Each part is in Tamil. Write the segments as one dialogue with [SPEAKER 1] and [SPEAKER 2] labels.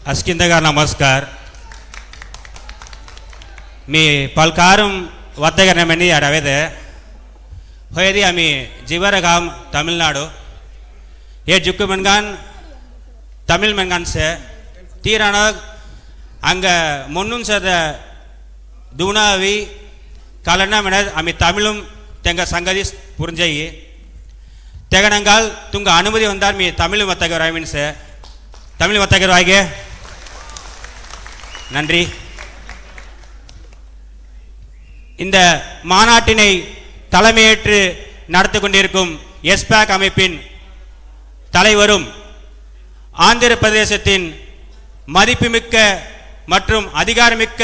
[SPEAKER 1] अस्किंदगार नमस्कार मी पलकारुम वत्तगरनमनी अडवेदे होयदी आम्ही जीवरगाम तमिळनाडू ये जुक्कु मनगान तमिळ मनगान से तीरानग अंग मुन्नुन सद दुनावी कालना मनद आम्ही तमिळुम तेंगा संगदी पुरंजाई तेगनंगाल तुंग अनुमति वंदार मी तमिळ वत्तगर आमीन से तमिळ वत्तगर आगे நன்றி. இந்த மாநாட்டினை தலைமையேற்று நடத்தி கொண்டிருக்கும் எஸ்பேக் அமைப்பின் தலைவரும் ஆந்திர பிரதேசத்தின் மதிப்புமிக்க மற்றும் அதிகாரமிக்க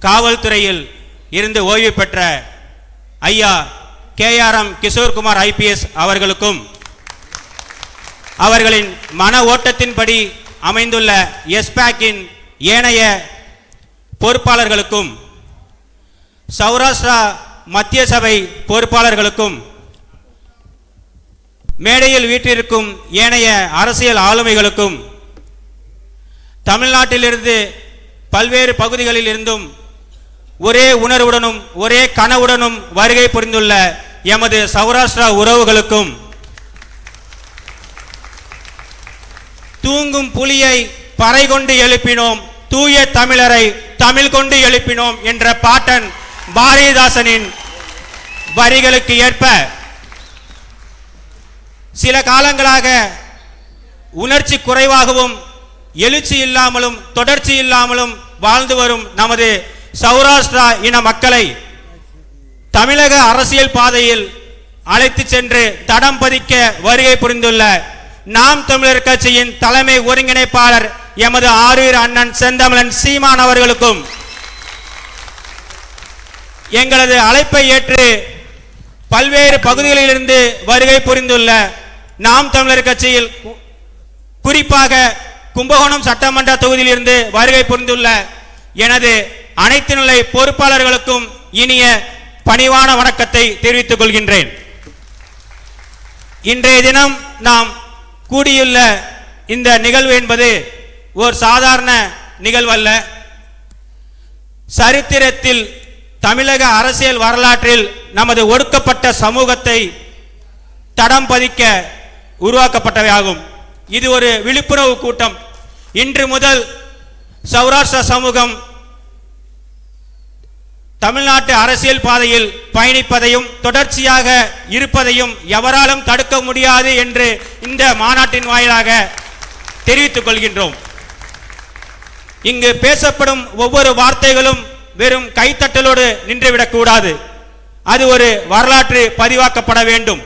[SPEAKER 1] காவல்துறையில் இருந்து ஓய்வு பெற்ற ஐயா KRM கிஷோர்குமார் IPS அவர்களுக்கும் அவர்களின் மன ஓட்டத்தின்படி அமைந்துள்ள எஸ்பேக்கின் ஏனைய பொறுப்பாளர்களுக்கும் சௌராஷ்டிரா மத்திய சபை பொறுப்பாளர்களுக்கும் மேடையில் வீற்றிருக்கும் ஏனைய அரசியல் ஆளுமைகளுக்கும் தமிழ்நாட்டிலிருந்து பல்வேறு பகுதிகளில் இருந்தும் ஒரே உணர்வுடனும் ஒரே கனவுடனும் வருகை புரிந்துள்ள எமது சௌராஷ்டிரா உறவுகளுக்கும் தூங்கும் புலியை பறை கொண்டு எழுப்பினோம் தூய தமிழரை தமிழ் கொண்டு எழுப்பினோம் என்ற பாட்டன் பாரதிதாசனின் வரிகளுக்கு ஏற்ப சில காலங்களாக உணர்ச்சி குறைவாகவும் எழுச்சி இல்லாமலும் தொடர்ச்சி இல்லாமலும் வாழ்ந்து வரும் நமது சௌராஷ்டிரா இன மக்களை தமிழக அரசியல் பாதையில் அழைத்து சென்று தடம் பதிக்க வருகை புரிந்துள்ள நாம் தமிழர் கட்சியின் தலைமை ஒருங்கிணைப்பாளர் எமது ஆரூர் அண்ணன் செந்தமிழன் சீமான் அவர்களுக்கும் எங்களது அழைப்பை ஏற்று பல்வேறு பகுதிகளிலிருந்து வருகை புரிந்துள்ள நாம் தமிழர் கட்சியில் குறிப்பாக கும்பகோணம் சட்டமன்ற தொகுதியிலிருந்து வருகை புரிந்துள்ள எனது அனைத்து நிலை பொறுப்பாளர்களுக்கும் இனிய பணிவான வணக்கத்தை தெரிவித்துக் கொள்கின்றேன். இன்றைய தினம் நாம் கூடியுள்ள இந்த நிகழ்வு என்பது ஒரு சாதாரண நிகழ்வல்ல. சரித்திரத்தில் தமிழக அரசியல் வரலாற்றில் நமது ஒடுக்கப்பட்ட சமூகத்தை தடம் பதிக்க உருவாக்கப்பட்டவையாகும். இது ஒரு விழிப்புணர்வு கூட்டம். இன்று முதல் சௌராஷ்டிரா சமூகம் தமிழ்நாட்டு அரசியல் பாதையில் பயணிப்பதையும் தொடர்ச்சியாக இருப்பதையும் எவராலும் தடுக்க முடியாது என்று இந்த மாநாட்டின் வாயிலாக தெரிவித்துக் கொள்கின்றோம். இங்கு பேசப்படும் ஒவ்வொரு வார்த்தைகளும் வெறும் கைத்தட்டலோடு நின்றுவிடக்கூடாது. அது ஒரு வரலாற்று பதிவாக்கப்பட வேண்டும்.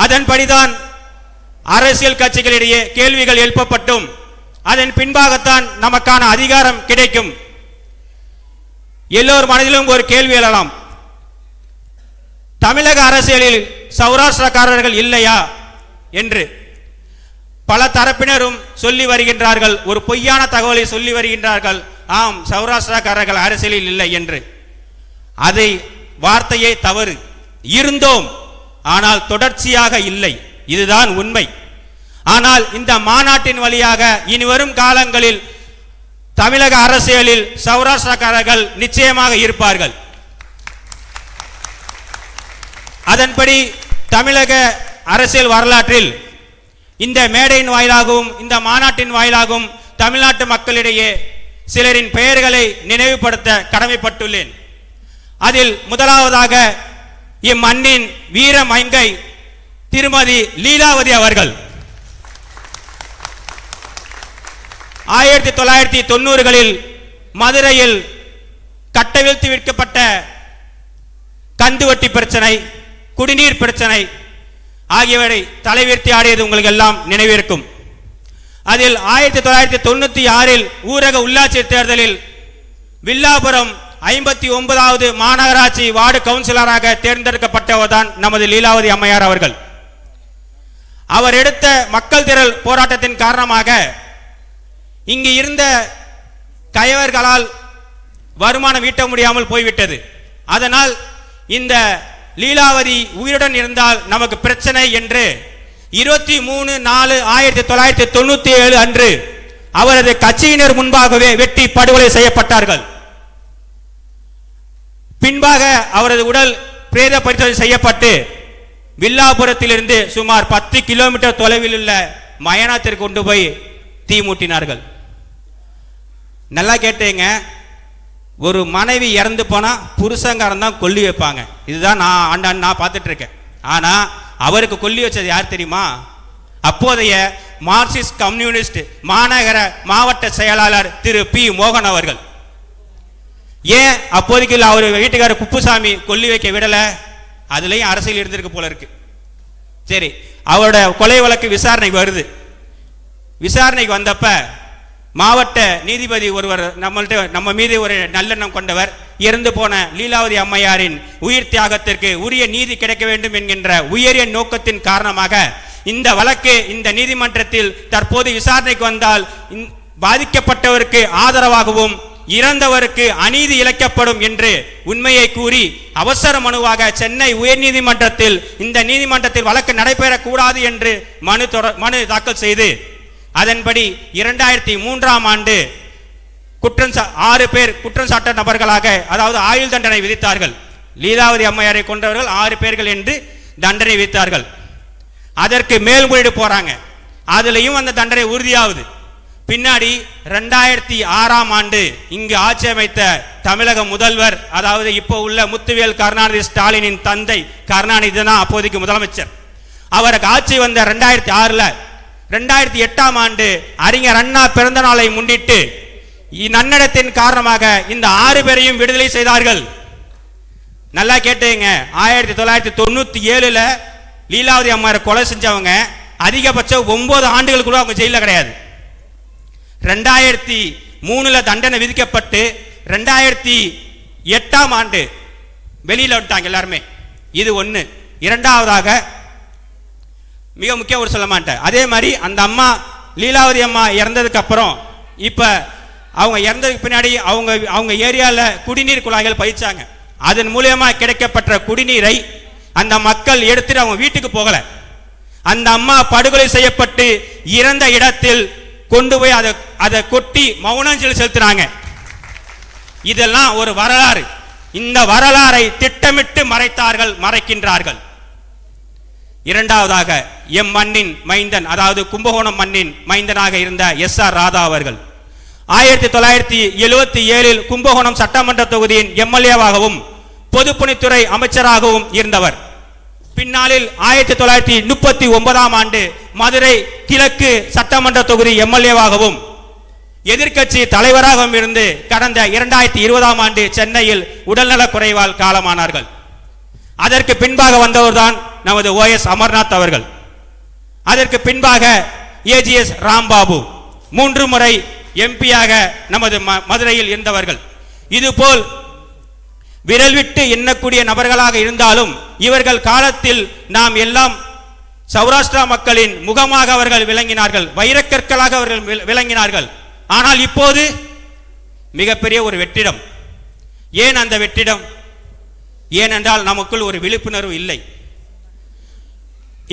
[SPEAKER 1] அதன்படிதான் அரசியல் கட்சிகளிடையே கேள்விகள் எழுப்பப்பட்டும் அதன் பின்பாகத்தான் நமக்கான அதிகாரம் கிடைக்கும். எல்லோர் மனதிலும் ஒரு கேள்வி எழலாம். தமிழக அரசியலில் சௌராஷ்டிரக்காரர்கள் இல்லையா என்று பல தரப்பினரும் சொல்லி வருகின்றார்கள். ஒரு பொய்யான தகவலை சொல்லி வருகின்றார்கள். ஆம், சௌராஷ்டிரக்காரர்கள் அரசியலில் இல்லை என்று. அதை வார்த்தையே தவறு. இருந்தோம், ஆனால் தொடர்ச்சியாக இல்லை. இதுதான் உண்மை. ஆனால் இந்த மாநாட்டின் வழியாக இனிவரும் காலங்களில் தமிழக அரசியலில் சௌராஷ்டிரக்காரர்கள் நிச்சயமாக இருப்பார்கள். அதன்படி தமிழக அரசியல் வரலாற்றில் இந்த மேடையின் வாயிலாகவும் இந்த மாநாட்டின் வாயிலாகவும் தமிழ்நாட்டு மக்களிடையே சிலரின் பெயர்களை நினைவுபடுத்த கடமைப்பட்டுள்ளேன். அதில் முதலாவதாக இம்மண்ணின் வீர மங்கை திருமதி லீலாவதி அவர்கள் 1990களில் மதுரையில் கட்டவிழ்த்து விற்கப்பட்ட கந்துவட்டி பிரச்சனை, குடிநீர் பிரச்சனை ஆகியவரை தலைவீர்த்தி ஆடியது உங்களுக்கு எல்லாம் நினைவிருக்கும். அதில் 1996இல் ஊரக உள்ளாட்சி தேர்தலில் வில்லாபுரம் 59வது மாநகராட்சி வார்டு கவுன்சிலராக தேர்ந்தெடுக்கப்பட்டவர்தான் நமது லீலாவதி அம்மையார் அவர்கள். அவர் எடுத்த மக்கள் திரள் போராட்டத்தின் காரணமாக இங்கு இருந்த கயவர்களால் வருமானம் ஈட்ட முடியாமல் போய்விட்டது. அதனால் இந்த லீலாவதி உயிருடன் இருந்தால் நமக்கு பிரச்சனை என்று 23/4/1997 அன்று அவரது கட்சியினர் முன்பாகவே வெட்டி படுகொலை செய்யப்பட்டார்கள். பின்பாக அவரது உடல் பிரேத பரிசோதனை செய்யப்பட்டு வில்லாபுரத்திலிருந்து சுமார் 10 கிலோமீட்டர் தொலைவில் உள்ள மயனாத்திற்கு கொண்டு போய் தீ மூட்டினார்கள். நல்லா கேட்டீங்க, ஒரு மனைவி இறந்து போனா புருஷங்காரன் தான் கொல்லி வைப்பாங்க. இதுதான் நான் பார்த்துட்டு இருக்கேன். ஆனா அவருக்கு கொல்லி வச்சது யார் தெரியுமா? அப்போதைய மார்க்சிஸ்ட் கம்யூனிஸ்ட் மாநகர மாவட்ட செயலாளர் திரு பி மோகன் அவர்கள். ஏன் அப்போதைக்கு அவர் வீட்டுக்காரர் குப்புசாமி கொல்லி வைக்க விடல? அதுலயும் அரசியல் இருந்திருக்கு போல இருக்கு. சரி, அவரோட கொலை வழக்கு விசாரணைக்கு வருது. விசாரணைக்கு வந்தப்ப மாவட்ட நீதிபதி ஒருவர் நம்ம மீது ஒரு நல்லெண்ணம் கொண்டவர், இறந்து போன லீலாவதி அம்மையாரின் உயிர் தியாகத்திற்கு உரிய நீதி கிடைக்க வேண்டும் என்கின்ற உயரிய நோக்கத்தின் காரணமாக இந்த வழக்கு இந்த நீதிமன்றத்தில் தற்போது விசாரணைக்கு வந்தால் பாதிக்கப்பட்டவருக்கு ஆதரவாகவும் இறந்தவருக்கு அநீதி இழைக்கப்படும் என்று உண்மையை கூறி அவசர மனுவாக சென்னை உயர்நீதிமன்றத்தில் இந்த நீதிமன்றத்தில் வழக்கு நடைபெறக்கூடாது என்று மனு தாக்கல் செய்து அதன்படி 2003ஆம் ஆண்டு 6 பேர் குற்றம் சாட்ட நபர்களாக, அதாவது ஆயுள் தண்டனை விதித்தார்கள். லீலாவதி அம்மையாரை கொண்டவர்கள் 6 பேர்கள் என்று தண்டனை விதித்தார்கள். அதற்கு மேல்முறையீடு போறாங்க. அதுலயும் அந்த தண்டனை உறுதியாகுது. பின்னாடி 2006ஆம் ஆண்டு இங்கு ஆட்சி அமைத்த தமிழக முதல்வர், அதாவது இப்போ உள்ள முத்துவேல் கருணாநிதி ஸ்டாலினின் தந்தை கருணாநிதி தான் அப்போதைக்கு முதலமைச்சர். அவருக்கு ஆட்சி வந்த 2006ல் 2008ஆம் ஆண்டு அறிஞர் அண்ணா பிறந்த நாளை முன்னிட்டு நன்னடத்தின் காரணமாக இந்த 6 பேரையும் விடுதலை செய்தார்கள். நல்லா கேட்டீங்க, 1997ல் லீலாவதி அம்மையாரை கொலை செஞ்சவங்க அதிகபட்சம் 9 ஆண்டுகள் கூட அவங்க ஜெயில கிடையாது. 2003ல் தண்டனை விதிக்கப்பட்டு 2008ஆம் ஆண்டு வெளியில விட்டாங்க எல்லாருமே. இது ஒண்ணு. இரண்டாவதாக மிக முக்கியம் ஒரு சொல்ல மாட்டேன், அதே மாதிரி அந்த அம்மா லீலாவதி அம்மா இறந்ததுக்கு அப்புறம் இப்ப அவங்க இறந்ததுக்கு பின்னாடி அவங்க ஏரியாவில் குடிநீர் குழாய்கள் பயிற்சாங்க. அதன் மூலமா கிடைக்கப்பட்ட குடிநீரை அந்த மக்கள் எடுத்துட்டு அவங்க வீட்டுக்கு போகல. அந்த அம்மா படுகொலை செய்யப்பட்டு இறந்த இடத்தில் கொண்டு போய் அதை கொட்டி மௌனாஞ்சலி செலுத்தினாங்க. இதெல்லாம் ஒரு வரலாறு. இந்த வரலாறை திட்டமிட்டு மறைக்கின்றார்கள். இரண்டாவதாக எம் மண்ணின் மைந்தன், அதாவது கும்பகோணம் மண்ணின் மைந்தனாக இருந்த SR ராதா அவர்கள் 1977ல் கும்பகோணம் சட்டமன்ற தொகுதியின் MLAவாகவும் பொதுப்பணித்துறை அமைச்சராகவும் இருந்தவர். பின்னாளில் 1939ஆம் ஆண்டு மதுரை கிழக்கு சட்டமன்ற தொகுதி MLAவாகவும் எதிர்க்கட்சி தலைவராகவும் இருந்து கடந்த 2020ஆம் ஆண்டு சென்னையில் உடல்நலக் குறைவால் காலமானார்கள். அதற்கு பின்பாக வந்தவர்தான் நமது OS அமர்நாத் அவர்கள். அதற்கு பின்பாக AGS ராம்பாபு 3 முறை MP-யாக நமது மதுரையில் இருந்தவர்கள். இதுபோல் விரல் விட்டு எண்ணக்கூடிய நபர்களாக இருந்தாலும் இவர்கள் காலத்தில் நாம் எல்லாம் சௌராஷ்டிரா மக்களின் முகமாக அவர்கள் விளங்கினார்கள், வைரக்கற்களாக அவர்கள் விளங்கினார்கள். ஆனால் இப்போது மிகப்பெரிய ஒரு வெற்றிடம். ஏன் அந்த வெற்றிடம்? ஏனென்றால் நமக்குள் ஒரு விழிப்புணர்வு இல்லை.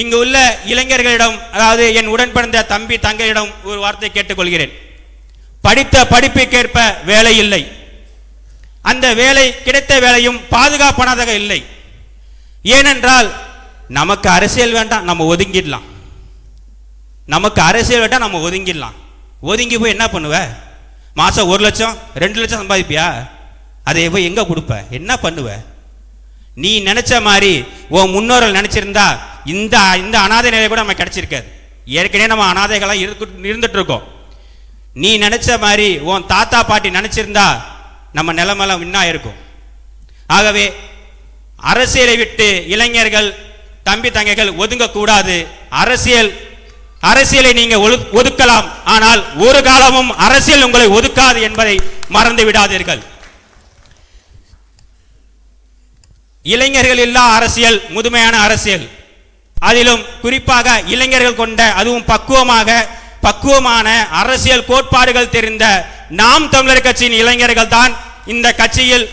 [SPEAKER 1] இங்கு உள்ள இளைஞர்களிடம், அதாவது என் உடன் பிறந்த தம்பி தங்கையிடம் ஒரு வார்த்தை கேட்டுக்கொள்கிறேன். படித்த படிப்புக்கேற்ப வேலை இல்லை. அந்த வேலை கிடைத்த வேலையும் பாதுகாப்பானதாக இல்லை. ஏனென்றால் நமக்கு அரசியல் வேண்டாம், நம்ம ஒதுங்கிடலாம். நமக்கு அரசியல் வேண்டாம், நம்ம ஒதுங்கிடலாம். ஒதுங்கி போய் என்ன பண்ணுவ? மாசம் 1 லட்சம் 2 லட்சம் சம்பாதிப்பியா? அதை போய் எங்க கொடுப்ப? என்ன பண்ணுவ? நீ நினைச்ச மாதிரி உன் முன்னோர்கள் நினைச்சிருந்தா இந்த இந்த அனாதை நிலை கூட நம்ம கிடைச்சிருக்காது. ஏற்கனவே நம்ம அனாதைகளா இருந்துட்டு இருக்கோம். நீ நினைச்ச மாதிரி உன் தாத்தா பாட்டி நினைச்சிருந்தா நம்ம நிலைமைலாம் வின்னா இருக்கும். ஆகவே அரசியலை விட்டு இளைஞர்கள் தம்பி தங்கைகள் ஒதுங்க கூடாது. அரசியலை நீங்க ஒதுக்கலாம், ஆனால் ஒரு காலமும் அரசியல் உங்களை ஒதுக்காது என்பதை மறந்து விடாதீர்கள். இளைஞர்கள் இல்லா அரசியல் முதுமையான அரசியல். அதிலும் குறிப்பாக இளைஞர்கள் கொண்ட, அதுவும் பக்குவமான அரசியல் கோட்பாடுகள் தெரிந்த நாம் தமிழர் கட்சியின் இளைஞர்கள் தான் இந்த கட்சியில்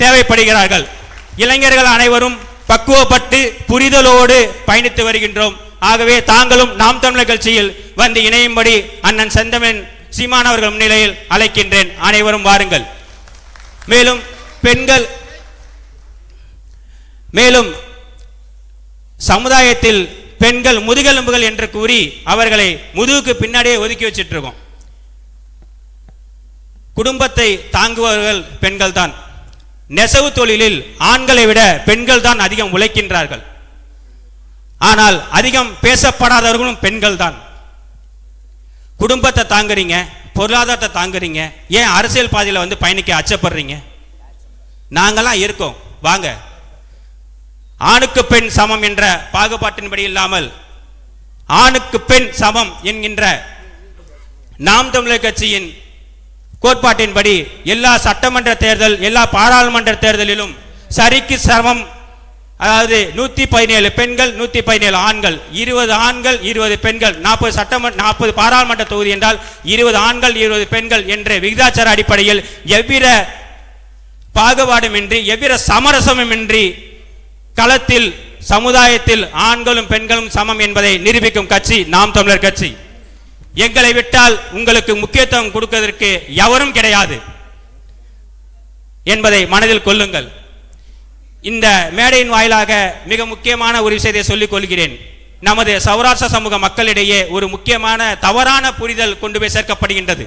[SPEAKER 1] தேவைப்படுகிறார்கள். இளைஞர்கள் அனைவரும் பக்குவப்பட்டு புரிதலோடு பயணித்து வருகின்றோம். ஆகவே தாங்களும் நாம் தமிழர் கட்சியில் வந்து இணையும்படி அண்ணன் செந்தமிழன் சீமான் அவர்கள் முன்னிலையில் அழைக்கின்றேன். அனைவரும் வாருங்கள். மேலும் சமுதாயத்தில் பெண்கள் முதுகெலும்புகள் என்று கூறி அவர்களை முதுகுக்கு பின்னாடியே ஒதுக்கி வச்சிட்டு இருக்கோம். குடும்பத்தை தாங்குபவர்கள் பெண்கள் தான். நெசவு தொழிலில் ஆண்களை விட பெண்கள் தான் அதிகம் உழைக்கின்றார்கள். ஆனால் அதிகம் பேசப்படாதவர்களும் பெண்கள் தான். குடும்பத்தை தாங்குறீங்க, பொருளாதாரத்தை தாங்குறீங்க, ஏன் அரசியல் பாதையில் வந்து பயணிக்க அச்சப்படுறீங்க? நாங்கெல்லாம் இருக்கோம், வாங்க. ஆணுக்கு பெண் சமம் என்ற பாகுபாட்டின்படி இல்லாமல் ஆணுக்கு பெண் சமம் என்கின்ற நாம் தமிழர் கட்சியின் கோட்பாட்டின்படி எல்லா சட்டமன்ற தேர்தல், எல்லா பாராளுமன்ற தேர்தலிலும் சரிக்கு சமம், அதாவது 117 பெண்கள் 117 ஆண்கள், 20 ஆண்கள் 20 பெண்கள், 40 பாராளுமன்ற தொகுதி என்றால் 20 ஆண்கள் 20 பெண்கள் என்ற விகிதாச்சார அடிப்படையில் எவ்வித பாகுபாடுமின்றி எவ்வித சமரசமுமின்றி களத்தில் சமுதாயத்தில் ஆண்களும் பெண்களும் சமம் என்பதை நிரூபிக்கும் கட்சி நாம் தமிழர் கட்சி. எங்களை விட்டால் உங்களுக்கு முக்கியத்துவம் கொடுப்பதற்கு எவரும் கிடையாது என்பதை மனதில் கொள்ளுங்கள். இந்த மேடையின் வாயிலாக மிக முக்கியமான ஒரு விஷயத்தை சொல்லிக் கொள்கிறேன். நமது சௌராஷ்டிர சமூக மக்களிடையே ஒரு முக்கியமான தவறான புரிதல் கொண்டு போய் சேர்க்கப்படுகின்றது.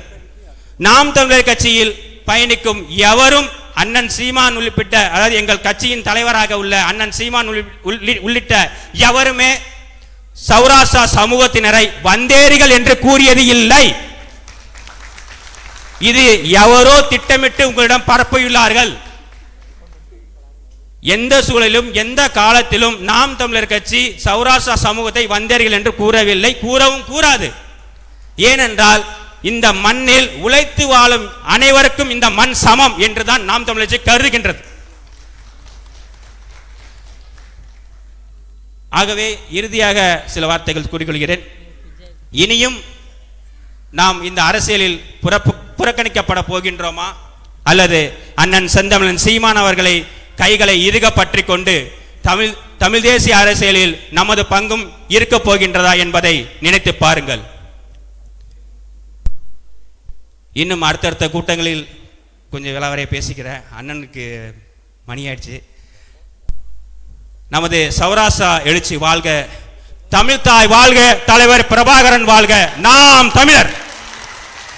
[SPEAKER 1] நாம் தமிழர் கட்சியில் பயணிக்கும் எவரும் அண்ணன் சீமான் உள்ளிட்ட, அதாவது எங்கள் கட்சியின் தலைவராக உள்ள அண்ணன் சீமான் உள்ளிட்ட எவருமே சௌராஷ்டிரா சமூகத்தினரை வந்தேரிகள் என்று கூறியது இல்லை. இது எவரோ திட்டமிட்டு உங்களிடம் பரப்பியுள்ளார்கள். எந்த சூழலிலும் எந்த காலத்திலும் நாம் தமிழர் கட்சி சௌராஷ்டிரா சமூகத்தை வந்தேரிகள் என்று கூறவில்லை, கூறவும் கூறாது. ஏனென்றால் இந்த மண்ணில் உழைத்து வாழும் அனைவருக்கும் இந்த மண் சமம் என்றுதான் நாம் தமிழர் கட்சி கருதுகின்றது. ஆகவே இறுதியாக சில வார்த்தைகள் கூறிக்கொள்கிறேன். இனியும் நாம் இந்த அரசியலில் புறக்கணிக்கப்பட போகின்றோமா, அல்லது அண்ணன் செந்தமிழன் சீமான் அவர்களை கைகளை இறுக பற்றி கொண்டு தமிழ் தேசிய அரசியலில் நமது பங்கும் இருக்க போகின்றதா என்பதை நினைத்து பாருங்கள். இன்னும் அடுத்தடுத்த கூட்டங்களில் கொஞ்சம் விளவரைய பேசிக்கிறேன். அண்ணனுக்கு மணி ஆயிடுச்சு. நமது சௌராஷ்டிரா எழுச்சி வாழ்க, தமிழ் தாய் வாழ்க, தலைவர் பிரபாகரன் வாழ்க, நாம் தமிழர்.